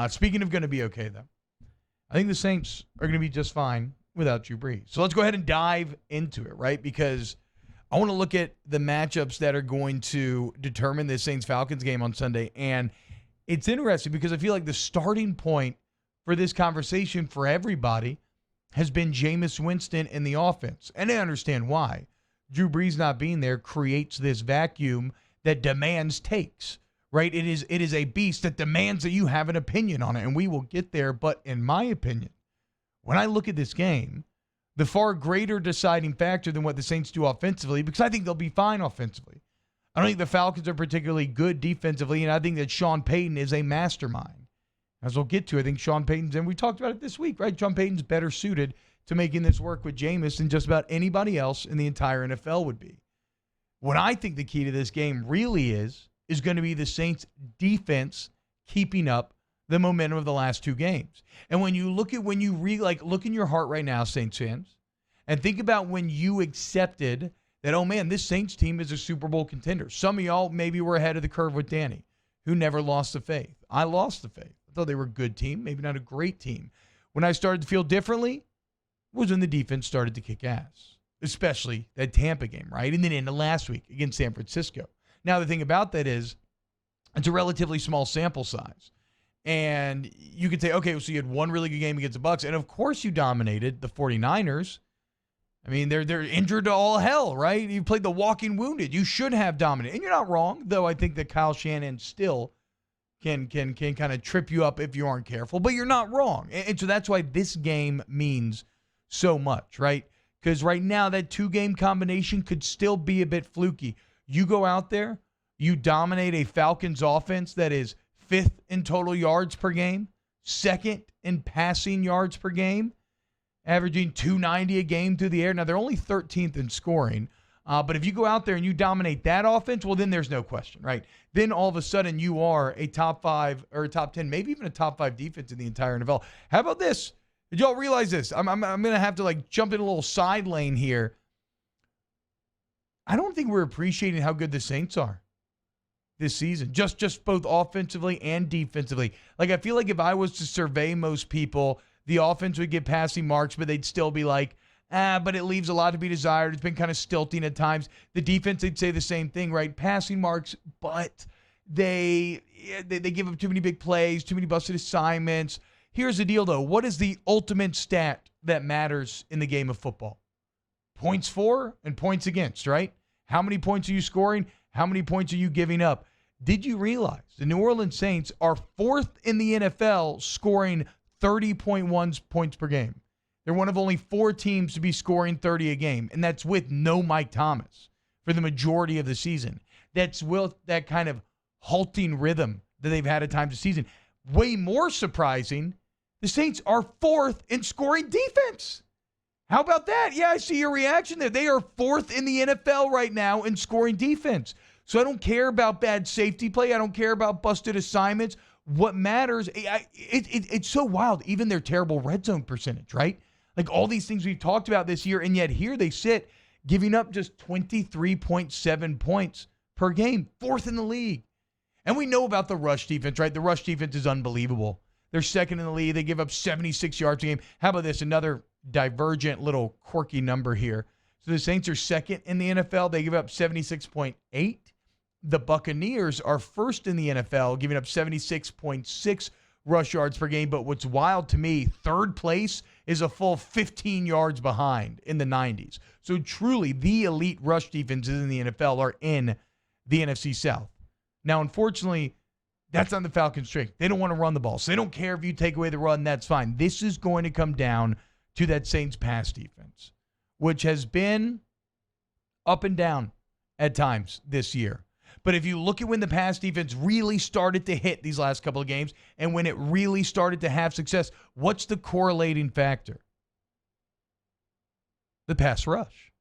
Speaking of going to be okay, though, I think the Saints are going to be just fine without Drew Brees. So let's go ahead and dive into it, right? Because I want to look at the matchups that are going to determine the Saints-Falcons game on Sunday. And it's interesting because I feel like the starting point for this conversation for everybody has been Jameis Winston in the offense. And I understand why. Drew Brees not being there creates this vacuum that demands takes, right? It is a beast that demands that you have an opinion on it, and we will get there. But in my opinion, when I look at this game, the far greater deciding factor than what the Saints do offensively, because I think they'll be fine offensively. I don't think the Falcons are particularly good defensively, and I think that Sean Payton is a mastermind. As we'll get to, I think Sean Payton's, and we talked about it this week, right? Sean Payton's better suited to making this work with Jameis than just about anybody else in the entire NFL would be. What I think the key to this game really is going to be the Saints' defense keeping up the momentum of the last two games. And when you look at look in your heart right now, Saints fans, and think about when you accepted that, oh man, this Saints team is a Super Bowl contender. Some of y'all maybe were ahead of the curve with Danny, who never lost the faith. I lost the faith. I thought they were a good team, maybe not a great team. When I started to feel differently was when the defense started to kick ass, especially that Tampa game, right? And then into last week against San Francisco. Now, the thing about that is it's a relatively small sample size. And you could say, okay, so you had one really good game against the Bucs, and of course you dominated the 49ers. I mean, they're injured to all hell, right? You played the walking wounded. You should have dominated. And you're not wrong, though I think that Kyle Shanahan still can kind of trip you up if you aren't careful. But you're not wrong. And so that's why this game means so much, right? Because right now that two-game combination could still be a bit fluky. You go out there, you dominate a Falcons offense that is 5th in total yards per game, 2nd in passing yards per game, averaging 290 a game through the air. Now, they're only 13th in scoring, but if you go out there and you dominate that offense, well, then there's no question, right? Then all of a sudden you are a top 5 or a top 10, maybe even a top 5 defense in the entire NFL. How about this? Did y'all realize this? I'm going to have to jump in a little side lane here. I don't think we're appreciating how good the Saints are this season, just both offensively and defensively. I feel like if I was to survey most people, the offense would get passing marks, but they'd still be like, but it leaves a lot to be desired. It's been kind of stilting at times. The defense, they'd say the same thing, right? Passing marks, but they give up too many big plays, too many busted assignments. Here's the deal, though. What is the ultimate stat that matters in the game of football? Points for and points against, right? How many points are you scoring? How many points are you giving up? Did you realize the New Orleans Saints are 4th in the NFL scoring 30.1 points per game? They're one of only 4 teams to be scoring 30 a game, and that's with no Mike Thomas for the majority of the season. That's with that kind of halting rhythm that they've had at times this season. Way more surprising, the Saints are 4th in scoring defense. How about that? Yeah, I see your reaction there. They are 4th in the NFL right now in scoring defense. So I don't care about bad safety play. I don't care about busted assignments. What matters, it's so wild, even their terrible red zone percentage, right? All these things we've talked about this year, and yet here they sit giving up just 23.7 points per game, 4th in the league. And we know about the rush defense, right? The rush defense is unbelievable. They're 2nd in the league. They give up 76 yards a game. How about this? Another divergent little quirky number here. So the Saints are 2nd in the NFL. They give up 76.8. The Buccaneers are 1st in the NFL, giving up 76.6 rush yards per game. But what's wild to me, 3rd place is a full 15 yards behind in the 90s. So truly, the elite rush defenses in the NFL are in the NFC South. Now, unfortunately, that's not the Falcons' strength. They don't want to run the ball. So they don't care if you take away the run, that's fine. This is going to come down to that Saints pass defense, which has been up and down at times this year. But if you look at when the pass defense really started to hit these last couple of games and when it really started to have success, what's the correlating factor? The pass rush.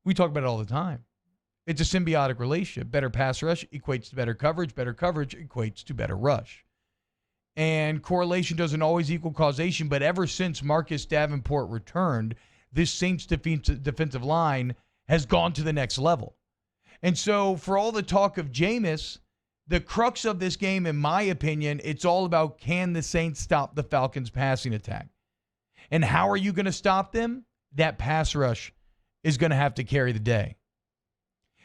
We talk about it all the time. It's a symbiotic relationship. Better pass rush equates to better coverage. Better coverage equates to better rush. And correlation doesn't always equal causation, but ever since Marcus Davenport returned, this Saints defensive line has gone to the next level. And so for all the talk of Jameis, The crux of this game, in my opinion, it's all about, can the Saints stop the Falcons' passing attack? And how are you going to stop them? That pass rush is going to have to carry the day.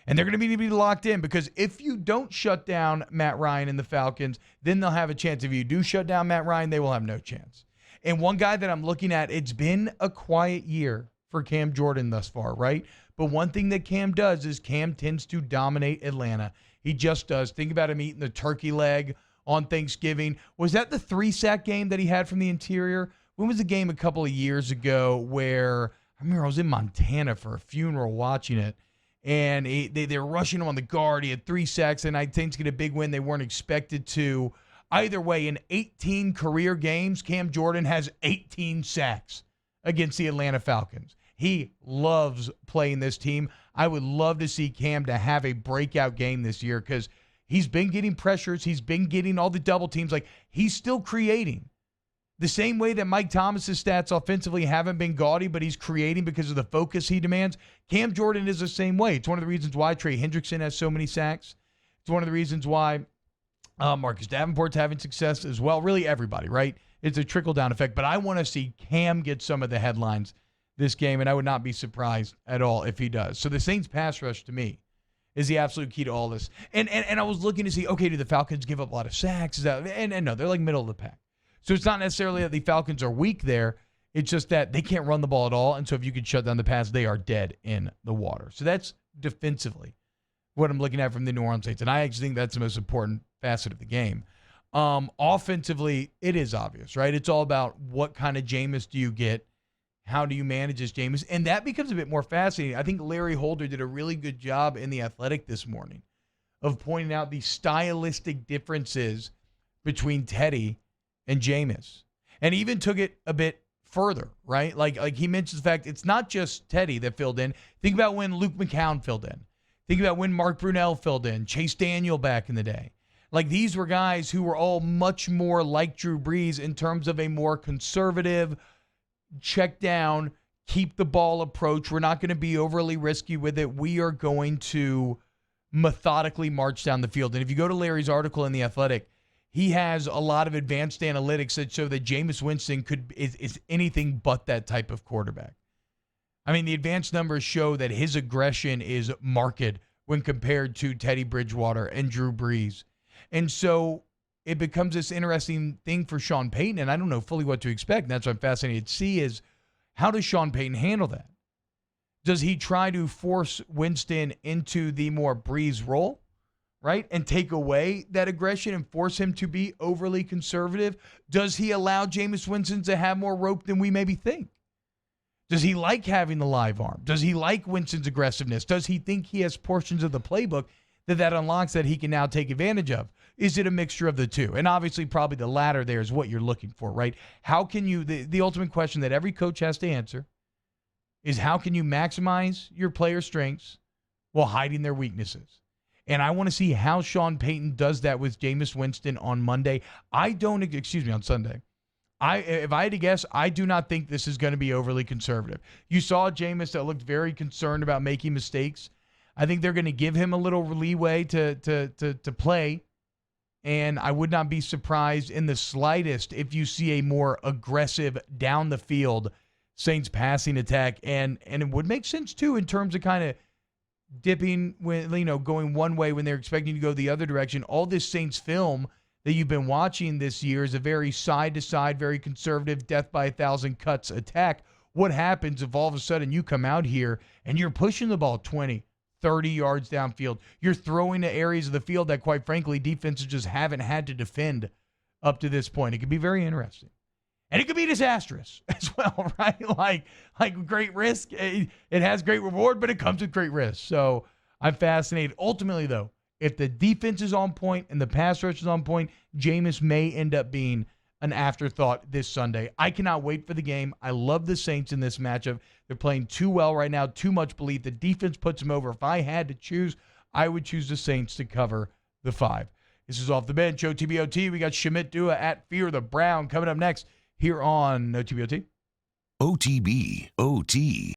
And they're going to need to be locked in, because if you don't shut down Matt Ryan and the Falcons, then they'll have a chance. If you do shut down Matt Ryan, they will have no chance. And one guy that I'm looking at, it's been a quiet year for Cam Jordan thus far, right? But one thing that Cam does is Cam tends to dominate Atlanta. He just does. Think about him eating the turkey leg on Thanksgiving. Was that the 3-sack game that he had from the interior? When was the game a couple of years ago where, I remember I was in Montana for a funeral watching it, and they were rushing him on the guard. He had 3 sacks, and I think to get a big win. They weren't expected to. Either way, in 18 career games, Cam Jordan has 18 sacks against the Atlanta Falcons. He loves playing this team. I would love to see Cam to have a breakout game this year, because he's been getting pressures. He's been getting all the double teams. Like, he's still creating. The same way that Mike Thomas's stats offensively haven't been gaudy, but he's creating because of the focus he demands. Cam Jordan is the same way. It's one of the reasons why Trey Hendrickson has so many sacks. It's one of the reasons why Marcus Davenport's having success as well. Really everybody, right? It's a trickle-down effect. But I want to see Cam get some of the headlines this game, and I would not be surprised at all if he does. So the Saints pass rush, to me, is the absolute key to all this. And I was looking to see, okay, do the Falcons give up a lot of sacks? And no, they're like middle of the pack. So it's not necessarily that the Falcons are weak there. It's just that they can't run the ball at all. And so if you could shut down the pass, they are dead in the water. So that's defensively what I'm looking at from the New Orleans Saints. And I actually think that's the most important facet of the game. Offensively, it is obvious, right? It's all about what kind of Jameis do you get? How do you manage this Jameis? And that becomes a bit more fascinating. I think Larry Holder did a really good job in The Athletic this morning of pointing out the stylistic differences between Teddy and Jameis. And even took it a bit further, right? Like he mentions the fact it's not just Teddy that filled in. Think about when Luke McCown filled in. Think about when Mark Brunell filled in, Chase Daniel back in the day. Like, these were guys who were all much more like Drew Brees in terms of a more conservative, check down, keep the ball approach. We're not going to be overly risky with it. We are going to methodically march down the field. And if you go to Larry's article in The Athletic, he has a lot of advanced analytics that show that Jameis Winston is anything but that type of quarterback. I mean, the advanced numbers show that his aggression is marked when compared to Teddy Bridgewater and Drew Brees. And so it becomes this interesting thing for Sean Payton, and I don't know fully what to expect. And that's what I'm fascinated to see is, how does Sean Payton handle that? Does he try to force Winston into the more Brees role, right, and take away that aggression and force him to be overly conservative? Does he allow Jameis Winston to have more rope than we maybe think? Does he like having the live arm? Does he like Winston's aggressiveness? Does he think he has portions of the playbook that unlocks that he can now take advantage of? Is it a mixture of the two? And obviously probably the latter there is what you're looking for, right? How can you, the ultimate question that every coach has to answer is, how can you maximize your player strengths while hiding their weaknesses? And I want to see how Sean Payton does that with Jameis Winston on Monday. On Sunday. If I had to guess, I do not think this is going to be overly conservative. You saw Jameis that looked very concerned about making mistakes. I think they're going to give him a little leeway to play. And I would not be surprised in the slightest if you see a more aggressive down the field Saints passing attack. And it would make sense too in terms of kind of dipping when, going one way when they're expecting to go the other direction. All this Saints film that you've been watching this year is a very side-to-side, very conservative, death by 1,000 cuts attack. What happens if all of a sudden you come out here and you're pushing the ball 20, 30 yards downfield? You're throwing to areas of the field that, quite frankly, defenses just haven't had to defend up to this point. It could be very interesting. And it could be disastrous as well, right? Like great risk. It has great reward, but it comes with great risk. So I'm fascinated. Ultimately, though, if the defense is on point and the pass rush is on point, Jameis may end up being an afterthought this Sunday. I cannot wait for the game. I love the Saints in this matchup. They're playing too well right now, too much belief. The defense puts them over. If I had to choose, I would choose the Saints to cover the 5. This is Off the Bench, OTBOT. We got Shamit Dua at Fear the Brown coming up next here on OTBOT. OTBOT.